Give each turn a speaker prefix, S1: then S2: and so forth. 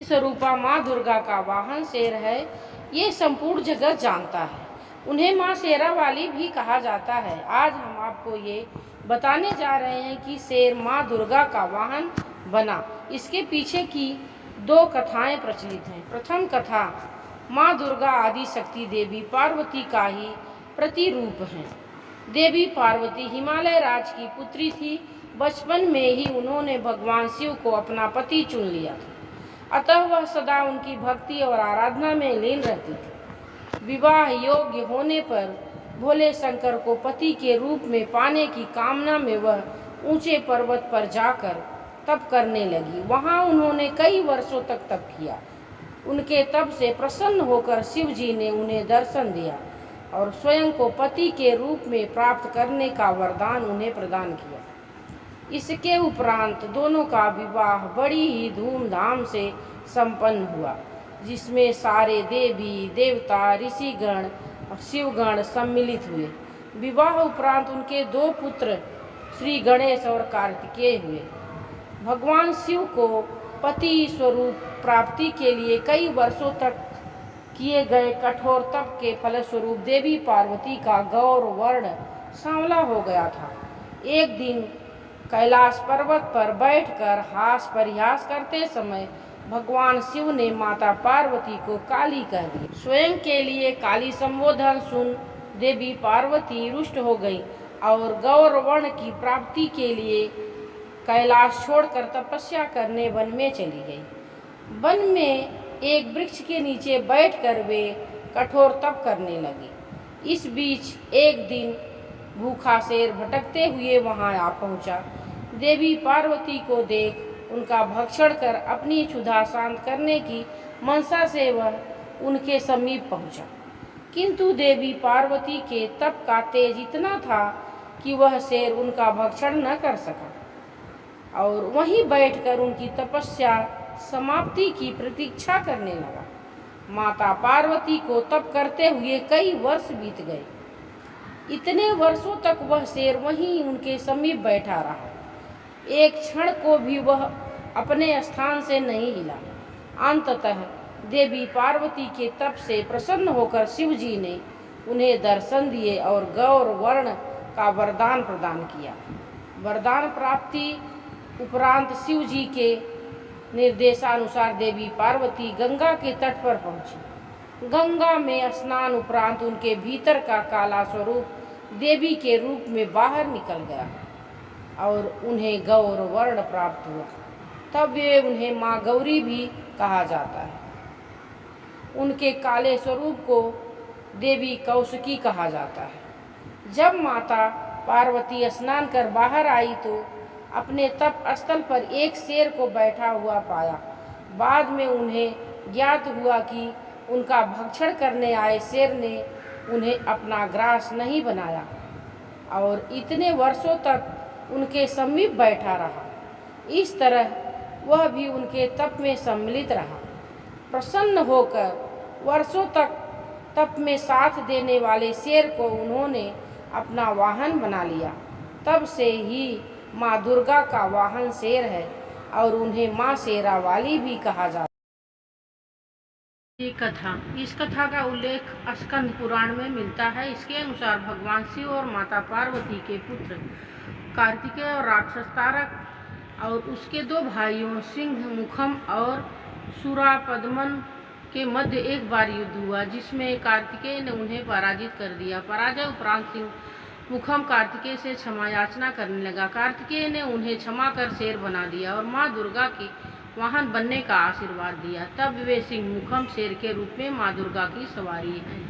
S1: स्वरूपा माँ दुर्गा का वाहन शेर है, ये संपूर्ण जगत जानता है। उन्हें माँ शेरा वाली भी कहा जाता है। आज हम आपको ये बताने जा रहे हैं कि शेर माँ दुर्गा का वाहन बना, इसके पीछे की दो कथाएं प्रचलित हैं। प्रथम कथा, माँ दुर्गा आदि शक्ति देवी पार्वती का ही प्रतिरूप हैं। देवी पार्वती हिमालय राज की पुत्री थी। बचपन में ही उन्होंने भगवान शिव को अपना पति चुन लिया था, अतः वह सदा उनकी भक्ति और आराधना में लीन रहती थी। विवाह योग्य होने पर भोले शंकर को पति के रूप में पाने की कामना में वह ऊंचे पर्वत पर जाकर तप करने लगी। वहां उन्होंने कई वर्षों तक तप किया। उनके तप से प्रसन्न होकर शिव जी ने उन्हें दर्शन दिया और स्वयं को पति के रूप में प्राप्त करने का वरदान उन्हें प्रदान किया। इसके उपरांत दोनों का विवाह बड़ी ही धूमधाम से संपन्न हुआ, जिसमें सारे देवी देवता ऋषिगण और शिवगण सम्मिलित हुए। विवाह उपरांत उनके दो पुत्र श्री गणेश और कार्तिकेय हुए। भगवान शिव को पति स्वरूप प्राप्ति के लिए कई वर्षों तक किए गए कठोर तप के फलस्वरूप देवी पार्वती का गौर वर्ण सांवला हो गया था। एक दिन कैलाश पर्वत पर बैठकर हास परिहास करते समय भगवान शिव ने माता पार्वती को काली कह दिया। स्वयं के लिए काली संबोधन सुन देवी पार्वती रुष्ट हो गई और गौर वर्ण की प्राप्ति के लिए कैलाश छोड़कर तपस्या करने वन में चली गई। वन में एक वृक्ष के नीचे बैठकर वे कठोर तप करने लगी। इस बीच एक दिन भूखा शेर भटकते हुए वहां आ पहुंचा। देवी पार्वती को देख उनका भक्षण कर अपनी क्षुधा शांत करने की मनसा से वह उनके समीप पहुंचा, किंतु देवी पार्वती के तप का तेज इतना था कि वह शेर उनका भक्षण न कर सका और वहीं बैठकर उनकी तपस्या समाप्ति की प्रतीक्षा करने लगा। माता पार्वती को तप करते हुए कई वर्ष बीत गए। इतने वर्षों तक वह शेर वहीं उनके समीप बैठा रहा। एक क्षण को भी वह अपने स्थान से नहीं हिला। अंततः देवी पार्वती के तप से प्रसन्न होकर शिव जी ने उन्हें दर्शन दिए और गौर वर्ण का वरदान प्रदान किया। वरदान प्राप्ति उपरांत शिव जी के निर्देशानुसार देवी पार्वती गंगा के तट पर पहुंची। गंगा में स्नान उपरांत उनके भीतर का काला स्वरूप देवी के रूप में बाहर निकल गया और उन्हें गौर वर्ण प्राप्त हुआ। तब वे उन्हें माँ गौरी भी कहा जाता है। उनके काले स्वरूप को देवी कौशिकी कहा जाता है। जब माता पार्वती स्नान कर बाहर आई तो अपने तप स्थल पर एक शेर को बैठा हुआ पाया। बाद में उन्हें ज्ञात हुआ कि उनका भक्षण करने आए शेर ने उन्हें अपना ग्रास नहीं बनाया और इतने वर्षों तक उनके समीप बैठा रहा। इस तरह वह भी उनके तप में सम्मिलित रहा। प्रसन्न होकर वर्षों तक तप में साथ देने वाले शेर को उन्होंने अपना वाहन बना लिया। तब से ही माँ दुर्गा का वाहन शेर है और उन्हें माँ शेरा वाली भी कहा जाता है। ये कथा, इस कथा का उल्लेख स्कंद पुराण में मिलता है। इसके अनुसार भगवान शिव और माता पार्वती के पुत्र कार्तिकेय और राक्षस तारक और उसके दो भाइयों सिंह मुखम और सुरापद्मन के मध्य एक बार युद्ध हुआ, जिसमें कार्तिकेय ने उन्हें पराजित कर दिया। पराजय उपरांत सिंह मुखम कार्तिकेय से क्षमा याचना करने लगा। कार्तिकेय ने उन्हें क्षमा कर शेर बना दिया और माँ दुर्गा के वाहन बनने का आशीर्वाद दिया। तब वे सिंह मुखम शेर के रूप में माँ दुर्गा की सवारी हैं।